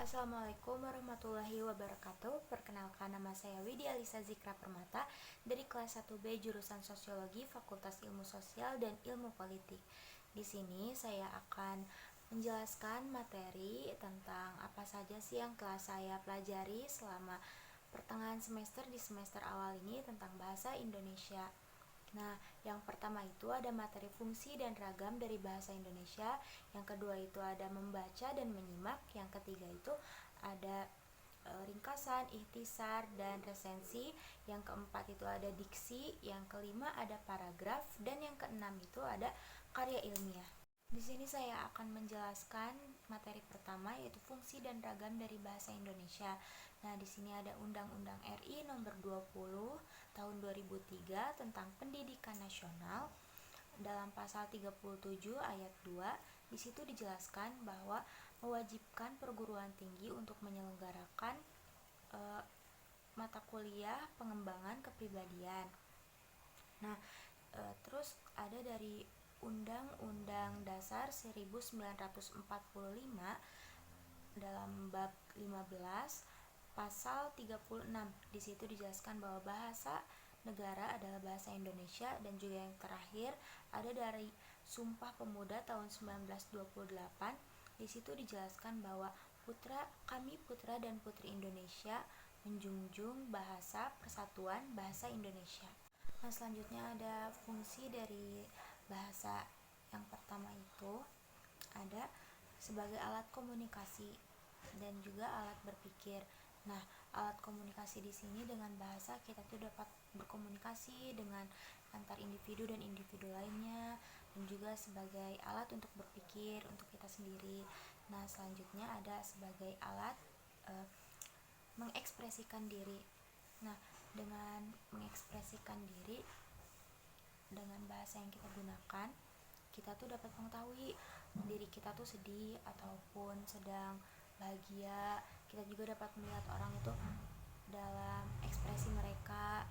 Assalamualaikum warahmatullahi wabarakatuh. Perkenalkan, nama saya Widya Alisa Zikra Permata dari kelas 1B jurusan Sosiologi Fakultas Ilmu Sosial dan Ilmu Politik. Di sini saya akan menjelaskan materi tentang apa saja sih yang telah saya pelajari selama pertengahan semester di semester awal ini tentang bahasa Indonesia. Nah, yang pertama itu ada materi fungsi dan ragam dari bahasa Indonesia. Yang kedua itu ada membaca dan menyimak. Yang ketiga itu ada ringkasan, ikhtisar, dan resensi. Yang keempat itu ada diksi. Yang kelima ada paragraf. Dan yang keenam itu ada karya ilmiah. Di sini saya akan menjelaskan materi pertama, yaitu fungsi dan ragam dari bahasa Indonesia. Nah, di sini ada Undang-Undang RI nomor 20 tahun 2003 tentang Pendidikan Nasional. Dalam pasal 37 ayat 2, di situ dijelaskan bahwa mewajibkan perguruan tinggi untuk menyelenggarakan mata kuliah pengembangan kepribadian. Nah, terus ada dari Undang-Undang Dasar 1945 dalam bab 15 pasal 36. Di situ dijelaskan bahwa bahasa negara adalah bahasa Indonesia. Dan juga yang terakhir ada dari Sumpah Pemuda tahun 1928. Di situ dijelaskan bahwa kami putra dan putri Indonesia menjunjung bahasa persatuan bahasa Indonesia. Nah, selanjutnya ada fungsi dari bahasa. Yang pertama itu ada sebagai alat komunikasi dan juga alat berpikir. Nah, alat komunikasi di sini dengan bahasa kita tuh dapat berkomunikasi dengan antar individu dan individu lainnya, dan juga sebagai alat untuk berpikir untuk kita sendiri. Nah, selanjutnya ada sebagai alat mengekspresikan diri. Nah, dengan mengekspresikan diri dengan bahasa yang kita gunakan, kita tuh dapat mengetahui diri kita tuh sedih ataupun sedang bahagia. Kita juga dapat melihat orang itu dalam ekspresi mereka,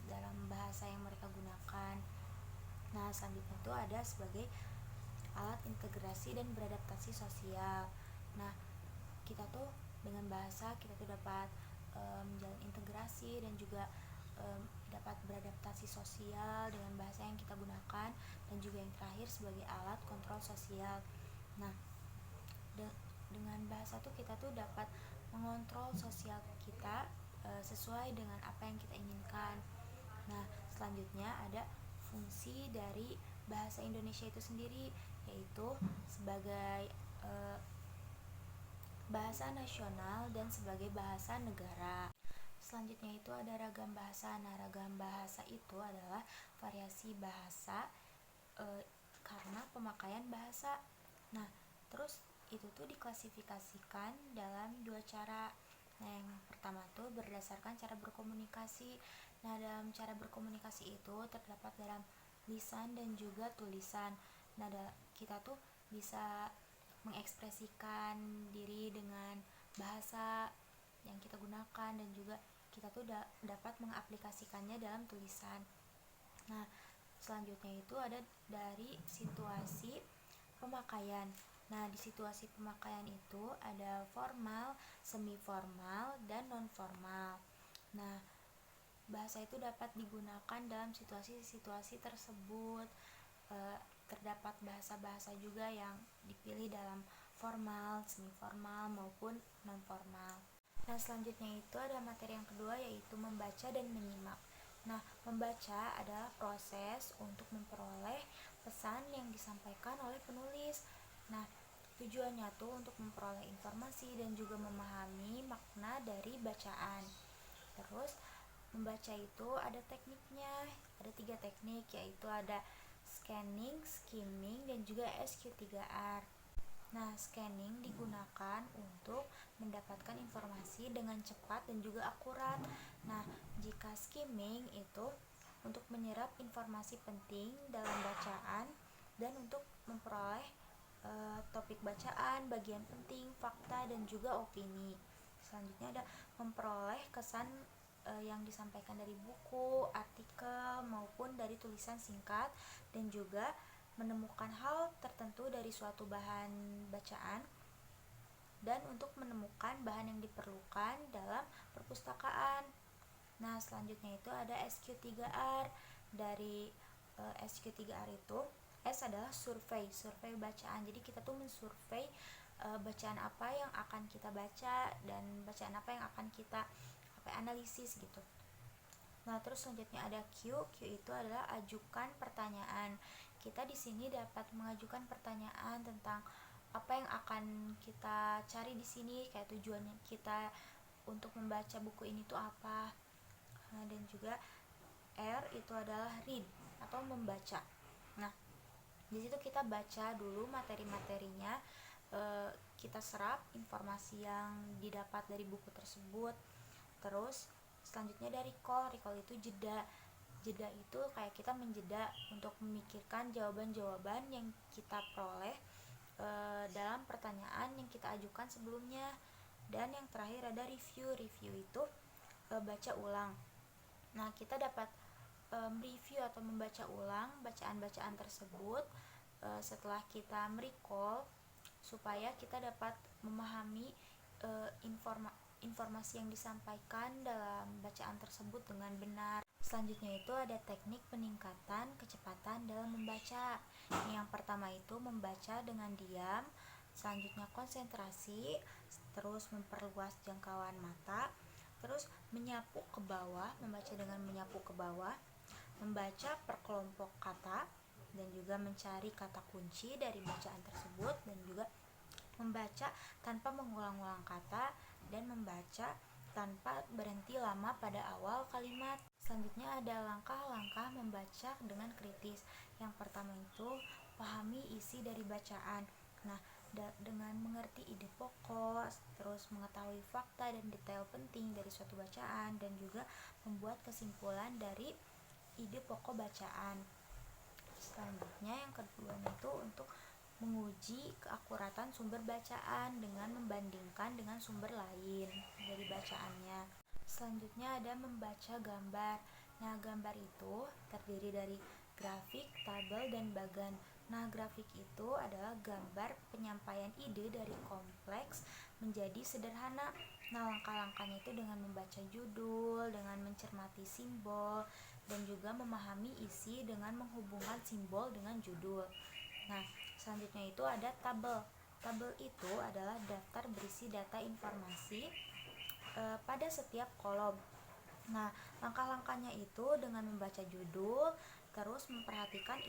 dalam bahasa yang mereka gunakan. Nah, selanjutnya itu ada sebagai alat integrasi dan beradaptasi sosial. Nah, kita tuh dengan bahasa kita tuh dapat menjalin integrasi dan juga dapat beradaptasi sosial dengan bahasa yang kita gunakan. Dan juga yang terakhir sebagai alat kontrol sosial. Nah, dengan bahasa tuh kita tuh dapat mengontrol sosial kita sesuai dengan apa yang kita inginkan. Nah, selanjutnya ada fungsi dari bahasa Indonesia itu sendiri, yaitu sebagai bahasa nasional dan sebagai bahasa negara. Selanjutnya itu ada ragam bahasa. Nah, ragam bahasa itu adalah variasi bahasa karena pemakaian bahasa. Nah, terus itu tuh diklasifikasikan dalam dua cara. Nah, yang pertama tuh berdasarkan cara berkomunikasi. Nah, dalam cara berkomunikasi itu terdapat dalam lisan dan juga tulisan. Nah, kita tuh bisa mengekspresikan diri dengan bahasa yang kita gunakan, dan juga kita tuh dapat mengaplikasikannya dalam tulisan. Nah, selanjutnya itu ada dari situasi pemakaian. Nah, di situasi pemakaian itu ada formal, semi formal, dan non formal. Nah, bahasa itu dapat digunakan dalam situasi-situasi tersebut. Terdapat bahasa-bahasa juga yang dipilih dalam formal, semi formal, maupun non formal. Nah, selanjutnya itu ada materi yang kedua, yaitu membaca dan menyimak. Nah, membaca adalah proses untuk memperoleh pesan yang disampaikan oleh penulis. Nah, tujuannya tuh untuk memperoleh informasi dan juga memahami makna dari bacaan. Terus, membaca itu ada tekniknya, ada 3 teknik, yaitu ada scanning, skimming, dan juga SQ3R. Nah, scanning digunakan untuk mendapatkan informasi dengan cepat dan juga akurat. Nah, jika skimming itu untuk menyerap informasi penting dalam bacaan dan untuk memperoleh topik bacaan, bagian penting, fakta, dan juga opini. Selanjutnya ada memperoleh kesan yang disampaikan dari buku, artikel, maupun dari tulisan singkat, dan juga menemukan hal tertentu dari suatu bahan bacaan dan untuk menemukan bahan yang diperlukan dalam perpustakaan. Nah, selanjutnya itu ada SQ3R. Dari SQ3R itu, S adalah survei bacaan. Jadi kita tuh mensurvei bacaan apa yang akan kita baca dan bacaan apa yang akan kita analisis gitu. Nah, terus selanjutnya ada Q. Q itu adalah ajukan pertanyaan. Kita di sini dapat mengajukan pertanyaan tentang apa yang akan kita cari di sini, kayak tujuannya kita untuk membaca buku ini tuh apa. Nah, dan juga R itu adalah read atau membaca. Nah, di situ kita baca dulu materi-materinya, kita serap informasi yang didapat dari buku tersebut. Terus selanjutnya dari recall itu jeda itu kayak kita menjeda untuk memikirkan jawaban-jawaban yang kita peroleh dalam pertanyaan yang kita ajukan sebelumnya. Dan yang terakhir ada review itu baca ulang. Nah, kita dapat mereview atau membaca ulang bacaan-bacaan tersebut setelah kita merecall, supaya kita dapat memahami informasi yang disampaikan dalam bacaan tersebut dengan benar. Selanjutnya itu ada teknik peningkatan kecepatan dalam membaca. Yang pertama itu membaca dengan diam, selanjutnya konsentrasi, terus memperluas jangkauan mata, terus menyapu ke bawah, membaca dengan menyapu ke bawah, membaca per kelompok kata, dan juga mencari kata kunci dari bacaan tersebut, dan juga membaca tanpa mengulang-ulang kata, dan membaca tanpa berhenti lama pada awal kalimat. Selanjutnya ada langkah-langkah membaca dengan kritis. Yang pertama itu pahami isi dari bacaan. Nah, dengan mengerti ide pokok, terus mengetahui fakta dan detail penting dari suatu bacaan, dan juga membuat kesimpulan dari ide pokok bacaan. Selanjutnya yang kedua itu untuk menguji keakuratan sumber bacaan dengan membandingkan dengan sumber lain dari bacaannya. Selanjutnya ada membaca gambar. Nah, gambar itu terdiri dari grafik, tabel, dan bagan. Nah, grafik itu adalah gambar penyampaian ide dari kompleks menjadi sederhana. Nah, langkah-langkahnya itu dengan membaca judul, dengan mencermati simbol, dan juga memahami isi dengan menghubungkan simbol dengan judul. Nah, selanjutnya itu ada tabel. Tabel itu adalah daftar berisi data informasi pada setiap kolom. Nah, langkah-langkahnya itu dengan membaca judul, terus memperhatikan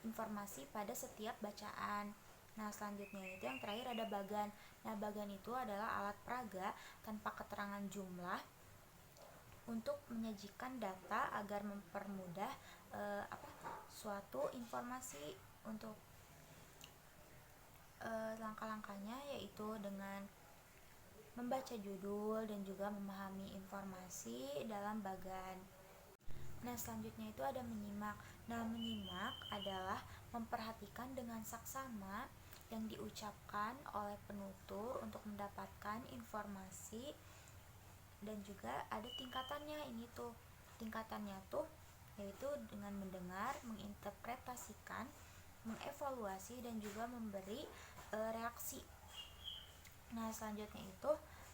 informasi pada setiap bacaan. Nah, selanjutnya itu yang terakhir ada bagan. Nah, bagan itu adalah alat peraga tanpa keterangan jumlah untuk menyajikan data agar mempermudah suatu informasi. Untuk langkah-langkahnya yaitu dengan membaca judul dan juga memahami informasi dalam bagan. Nah, selanjutnya itu ada menyimak. Nah, menyimak adalah memperhatikan dengan saksama yang diucapkan oleh penutur untuk mendapatkan informasi, dan juga ada tingkatannya. Ini tuh tingkatannya tuh yaitu dengan mendengar, menginterpretasikan, mengevaluasi, dan juga memberi reaksi. Nah, selanjutnya itu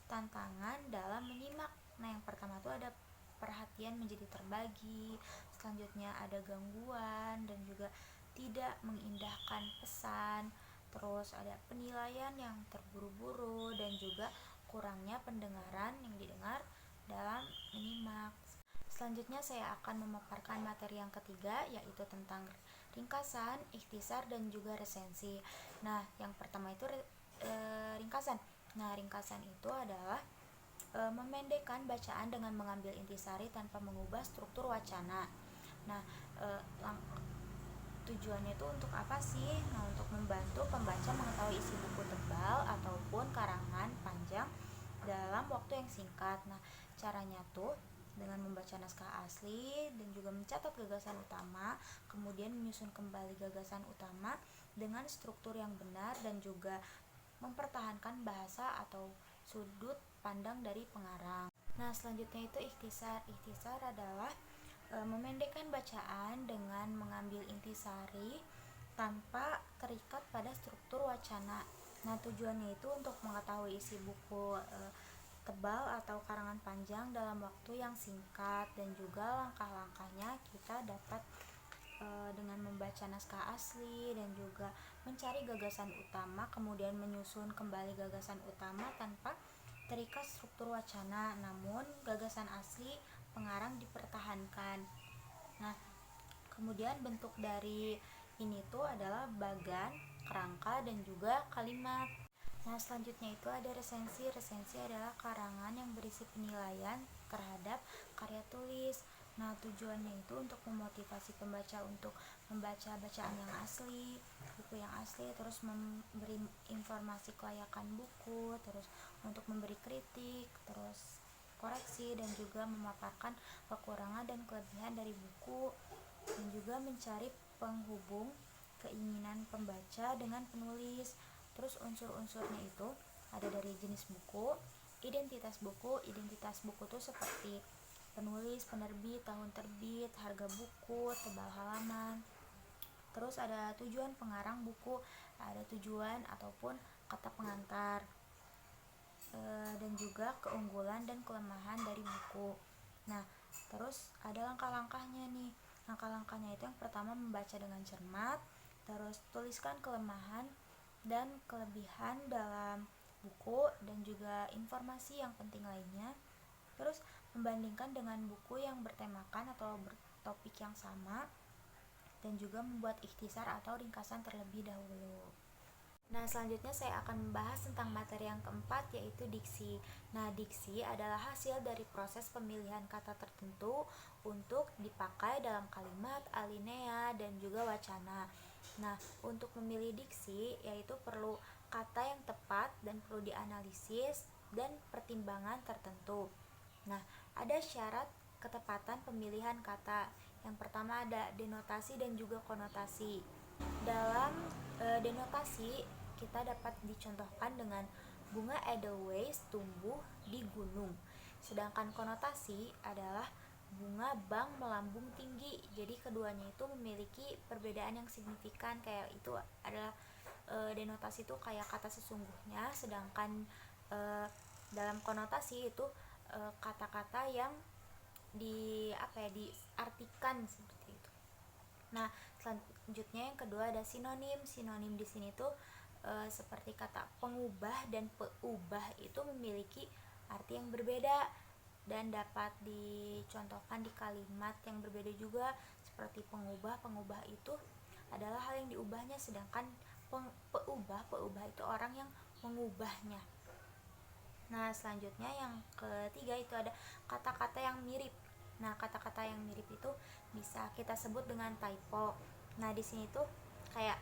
tantangan dalam menyimak. Nah, yang pertama itu ada perhatian menjadi terbagi, selanjutnya ada gangguan dan juga tidak mengindahkan pesan, terus ada penilaian yang terburu-buru, dan juga kurangnya pendengaran yang didengar dalam menyimak. Selanjutnya saya akan memaparkan materi yang ketiga, yaitu tentang ringkasan, ikhtisar, dan juga resensi. Nah, yang pertama itu ringkasan. Nah, ringkasan itu adalah memendekkan bacaan dengan mengambil intisari tanpa mengubah struktur wacana. Nah, tujuannya itu untuk apa sih? Nah, untuk membantu pembaca mengetahui isi buku tebal ataupun karangan panjang dalam waktu yang singkat. Nah, caranya tuh dengan membaca naskah asli dan juga mencatat gagasan utama, kemudian menyusun kembali gagasan utama dengan struktur yang benar, dan juga mempertahankan bahasa atau sudut pandang dari pengarang. Nah, selanjutnya itu ikhtisar. Ikhtisar adalah memendekkan bacaan dengan mengambil intisari tanpa terikat pada struktur wacana. Nah, tujuannya itu untuk mengetahui isi buku tebal atau karangan panjang dalam waktu yang singkat, dan juga langkah-langkahnya kita dapat dengan membaca naskah asli dan juga mencari gagasan utama, kemudian menyusun kembali gagasan utama tanpa terikat struktur wacana, namun gagasan asli pengarang dipertahankan. Nah, kemudian bentuk dari ini tuh adalah bagan, kerangka, dan juga kalimat. Nah, selanjutnya itu ada resensi. Resensi adalah karangan yang berisi penilaian terhadap karya tulis. Nah, tujuannya itu untuk memotivasi pembaca untuk membaca bacaan yang asli, buku yang asli, terus memberi informasi kelayakan buku, terus untuk memberi kritik, terus koreksi, dan juga memaparkan kekurangan dan kelebihan dari buku, dan juga mencari penghubung keinginan pembaca dengan penulis. Terus unsur-unsurnya itu ada dari jenis buku, identitas buku. Identitas buku tuh seperti penulis, penerbit, tahun terbit, harga buku, tebal halaman. Terus ada tujuan pengarang buku, ada tujuan ataupun kata pengantar, dan juga keunggulan dan kelemahan dari buku. Nah, terus ada langkah-langkahnya nih. Langkah-langkahnya itu yang pertama, membaca dengan cermat, terus tuliskan kelemahan dan kelebihan dalam buku dan juga informasi yang penting lainnya. Terus membandingkan dengan buku yang bertemakan atau bertopik yang sama, dan juga membuat ikhtisar atau ringkasan terlebih dahulu. Nah, selanjutnya saya akan membahas tentang materi yang keempat, yaitu diksi. Nah, diksi adalah hasil dari proses pemilihan kata tertentu untuk dipakai dalam kalimat, alinea, dan juga wacana. Nah, untuk memilih diksi, yaitu perlu kata yang tepat dan perlu dianalisis dan pertimbangan tertentu. Nah, ada syarat ketepatan pemilihan kata. Yang pertama ada denotasi dan juga konotasi. Dalam denotasi kita dapat dicontohkan dengan bunga edelweiss tumbuh di gunung. Sedangkan konotasi adalah bunga bang melambung tinggi. Jadi keduanya itu memiliki perbedaan yang signifikan, kayak itu adalah denotasi itu kayak kata sesungguhnya, sedangkan dalam konotasi itu kata-kata yang diartikan seperti itu. Nah, selanjutnya yang kedua ada sinonim. Sinonim di sini tuh seperti kata pengubah dan peubah itu memiliki arti yang berbeda dan dapat dicontohkan di kalimat yang berbeda juga, seperti pengubah. Pengubah itu adalah hal yang diubahnya, sedangkan peubah itu orang yang mengubahnya. Nah, selanjutnya yang ketiga itu ada kata-kata yang mirip. Nah, kata-kata yang mirip itu bisa kita sebut dengan typo. Nah, di sini tuh kayak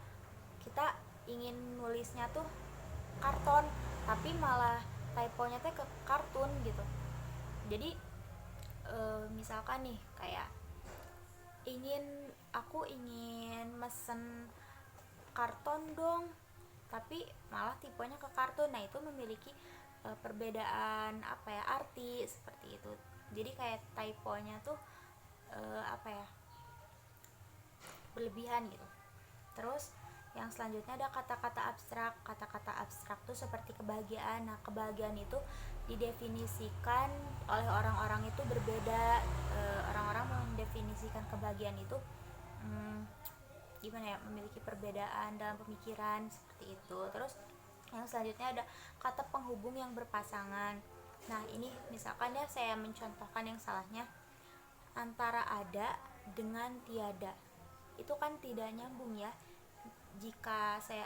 kita ingin nulisnya tuh karton, tapi malah typonya tuh ke kartun gitu. Jadi misalkan nih kayak aku ingin mesen karton dong, tapi malah tipenya ke kartun. Nah, itu memiliki perbedaan arti seperti itu. Jadi kayak typonya tuh berlebihan gitu. Terus yang selanjutnya ada kata-kata abstrak. Kata-kata abstrak tuh seperti kebahagiaan. Nah, kebahagiaan itu didefinisikan oleh orang-orang itu berbeda. Orang-orang mendefinisikan kebahagiaan itu memiliki perbedaan dalam pemikiran seperti itu. Terus yang selanjutnya ada kata penghubung yang berpasangan. Nah, ini misalkan ya saya mencontohkan yang salahnya, antara ada dengan tiada. Itu kan tidak nyambung ya. Jika saya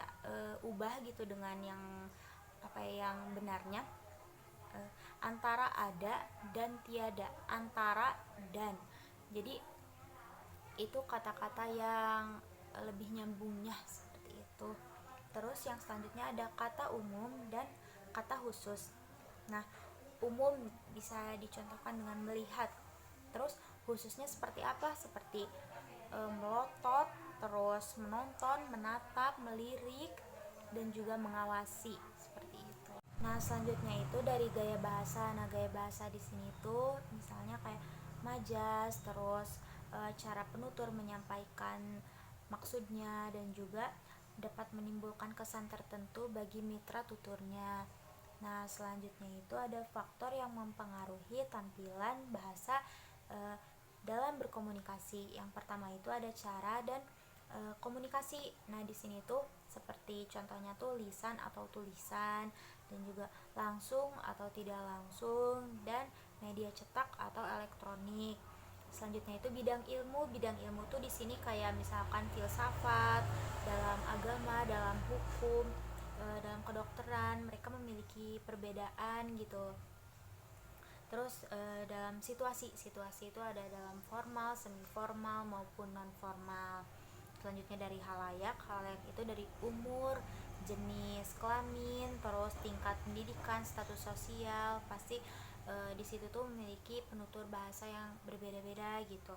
ubah gitu dengan yang benarnya, antara ada dan tiada, antara dan. Jadi itu kata-kata yang lebih nyambungnya seperti itu. Terus yang selanjutnya ada kata umum dan kata khusus. Nah, umum bisa dicontohkan dengan melihat. Terus khususnya seperti apa? Seperti melotot, terus menonton, menatap, melirik, dan juga mengawasi seperti itu. Nah, selanjutnya itu dari gaya bahasa. Nah, gaya bahasa di sini tuh misalnya kayak majas, terus cara penutur menyampaikan maksudnya, dan juga dapat menimbulkan kesan tertentu bagi mitra tuturnya. Nah, selanjutnya itu ada faktor yang mempengaruhi tampilan bahasa dalam berkomunikasi. Yang pertama itu ada cara dan komunikasi. Nah, di sini tuh seperti contohnya tuh lisan atau tulisan, dan juga langsung atau tidak langsung, dan media cetak atau elektronik. Selanjutnya itu bidang ilmu. Bidang ilmu tuh di sini kayak misalkan filsafat, dalam agama, dalam hukum, dalam kedokteran, mereka memiliki perbedaan gitu. Terus dalam situasi itu ada dalam formal, semi formal maupun non formal. Selanjutnya dari halayak itu dari umur, jenis kelamin, terus tingkat pendidikan, status sosial. Pasti di situ tuh memiliki penutur bahasa yang berbeda-beda gitu.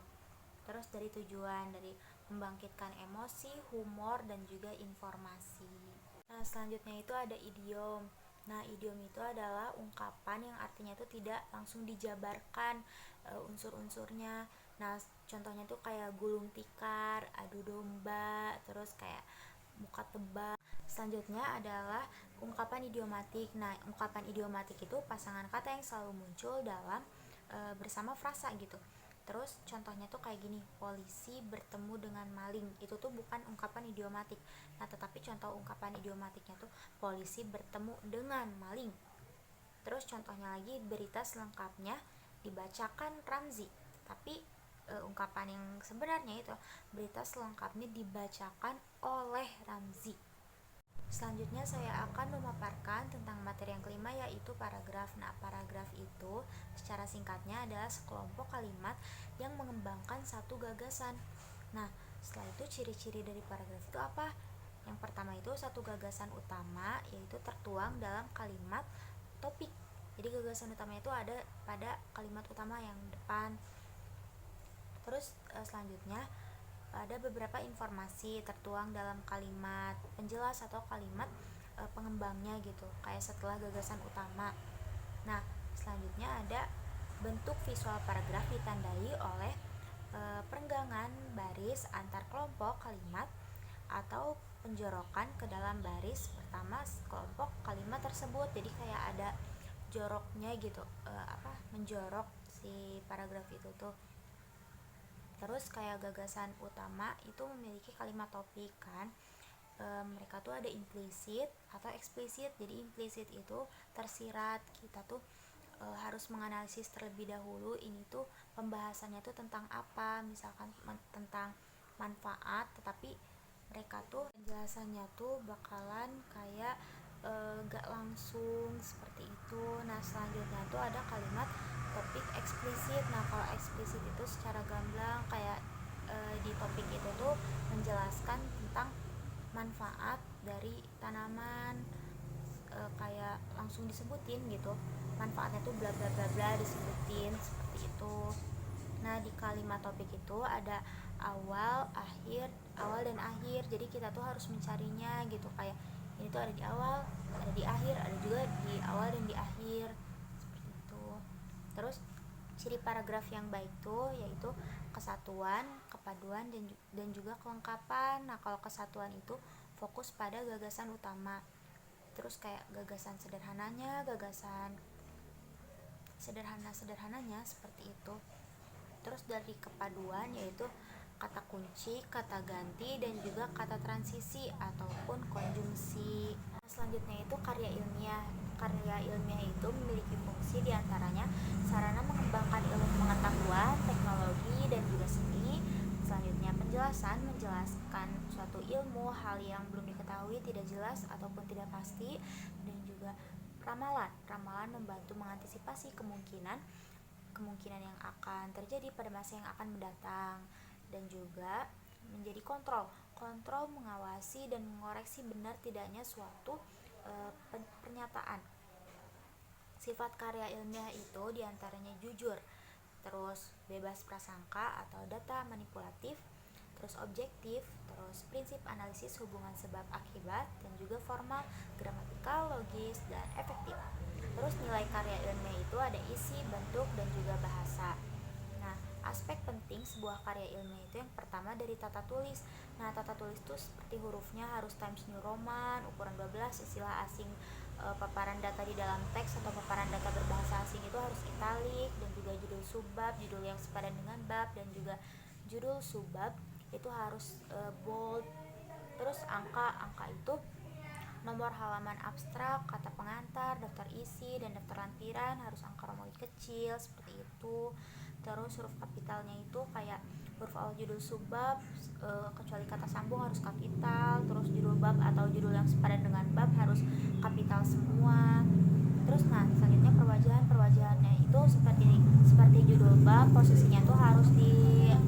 Terus dari tujuan, dari membangkitkan emosi, humor, dan juga informasi. Nah, selanjutnya itu ada idiom. Nah, idiom itu adalah ungkapan yang artinya itu tidak langsung dijabarkan unsur-unsurnya. Nah, contohnya tuh kayak gulung tikar, adu domba, terus kayak muka tebal. Selanjutnya adalah ungkapan idiomatik. Nah, ungkapan idiomatik itu pasangan kata yang selalu muncul dalam bersama frasa gitu. Terus contohnya tuh kayak gini, polisi bertemu dengan maling. Itu tuh bukan ungkapan idiomatik. Nah, tetapi contoh ungkapan idiomatiknya tuh polisi bertemu dengan maling. Terus contohnya lagi, berita selengkapnya dibacakan Ramzi. Tapi ungkapan yang sebenarnya itu berita selengkapnya dibacakan oleh Ramzi. Selanjutnya saya akan memaparkan tentang materi yang kelima, yaitu paragraf. Nah, paragraf itu secara singkatnya adalah sekelompok kalimat yang mengembangkan satu gagasan. Nah, setelah itu ciri-ciri dari paragraf itu apa? Yang pertama itu satu gagasan utama, yaitu tertuang dalam kalimat topik. Jadi gagasan utamanya itu ada pada kalimat utama yang depan. Terus selanjutnya ada beberapa informasi tertuang dalam kalimat penjelas atau kalimat pengembangnya gitu, kayak setelah gagasan utama. Nah, selanjutnya ada bentuk visual paragraf ditandai oleh perenggangan baris antar kelompok kalimat atau penjorokan ke dalam baris pertama kelompok kalimat tersebut. Jadi kayak ada joroknya gitu, menjorok si paragraf itu tuh. Terus kayak gagasan utama itu memiliki kalimat topik kan. Mereka tuh ada implisit atau eksplisit. Jadi implisit itu tersirat, kita tuh harus menganalisis terlebih dahulu ini tuh pembahasannya tuh tentang apa, misalkan tentang manfaat, tetapi mereka tuh penjelasannya tuh bakalan kayak gak langsung seperti itu. Nah, selanjutnya tuh ada kalimat topik eksplisit. Nah, kalau eksplisit itu secara gamblang kayak di topik itu tuh menjelaskan tentang manfaat dari tanaman, kayak langsung disebutin gitu, manfaatnya tuh bla bla bla bla, disebutin seperti itu. Nah, di kalimat topik itu ada awal, akhir, awal dan akhir. Jadi kita tuh harus mencarinya gitu, kayak ini tuh ada di awal, ada di akhir, ada juga di awal dan di akhir seperti itu. Terus ciri paragraf yang baik tuh yaitu kesatuan, kepaduan, dan juga kelengkapan. Nah, kalau kesatuan itu fokus pada gagasan utama. Terus kayak gagasan gagasan sederhananya seperti itu. Terus dari kepaduan yaitu kata kunci, kata ganti, dan juga kata transisi ataupun konjungsi. Selanjutnya itu karya ilmiah. Karya ilmiah itu memiliki fungsi diantaranya sarana mengembangkan ilmu pengetahuan, teknologi, dan juga seni. Selanjutnya penjelasan, menjelaskan suatu ilmu, hal yang belum diketahui, tidak jelas, ataupun tidak pasti. Dan juga ramalan. Ramalan membantu mengantisipasi kemungkinan yang akan terjadi pada masa yang akan mendatang. Dan juga menjadi kontrol mengawasi dan mengoreksi benar tidaknya suatu pernyataan. Sifat karya ilmiah itu diantaranya jujur, terus bebas prasangka atau data manipulatif, terus objektif, terus prinsip analisis hubungan sebab akibat, dan juga formal, gramatikal, logis, dan efektif. Terus nilai karya ilmiah itu ada isi, bentuk, dan juga bahasa. Nah, aspek penting sebuah karya ilmiah itu yang pertama dari tata tulis. Nah, tata tulis itu seperti hurufnya harus Times New Roman, ukuran 12, istilah asing, paparan data di dalam teks atau paparan data berbahasa asing itu harus italik, dan juga judul subbab, judul yang sepadan dengan bab, dan juga judul subbab itu harus bold. Terus angka itu nomor halaman abstrak, kata pengantar, daftar isi, dan daftar lampiran harus angka Romawi kecil seperti itu. Terus huruf kapitalnya itu kayak huruf awal judul subbab, kecuali kata sambung harus kapital. Terus judul bab atau judul yang sepadan dengan bab harus kapital semua. Terus selanjutnya perwajahannya itu seperti judul bab, posisinya tuh harus di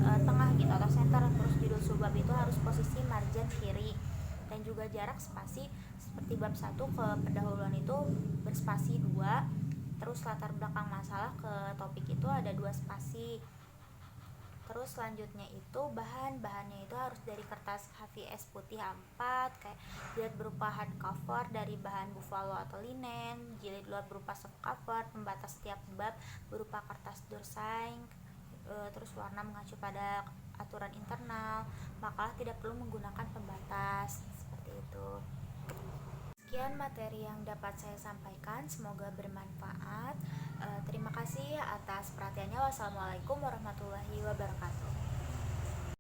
tengah gitu atau center. Terus judul subbab itu harus posisi margin kiri, dan juga jarak spasi seperti bab 1 ke pendahuluan itu berspasi 2. Terus latar belakang masalah ke topik itu ada 2 spasi. Terus selanjutnya itu bahannya itu harus dari kertas HVS putih A4, kayak jilid berupa hardcover dari bahan buffalo atau linen, jilid luar berupa soft cover, pembatas setiap bab berupa kertas Dursaing, terus warna mengacu pada aturan internal, makalah tidak perlu menggunakan pembatas, seperti itu. Sekian materi yang dapat saya sampaikan, semoga bermanfaat. Terima kasih atas perhatiannya. Wassalamualaikum warahmatullahi wabarakatuh.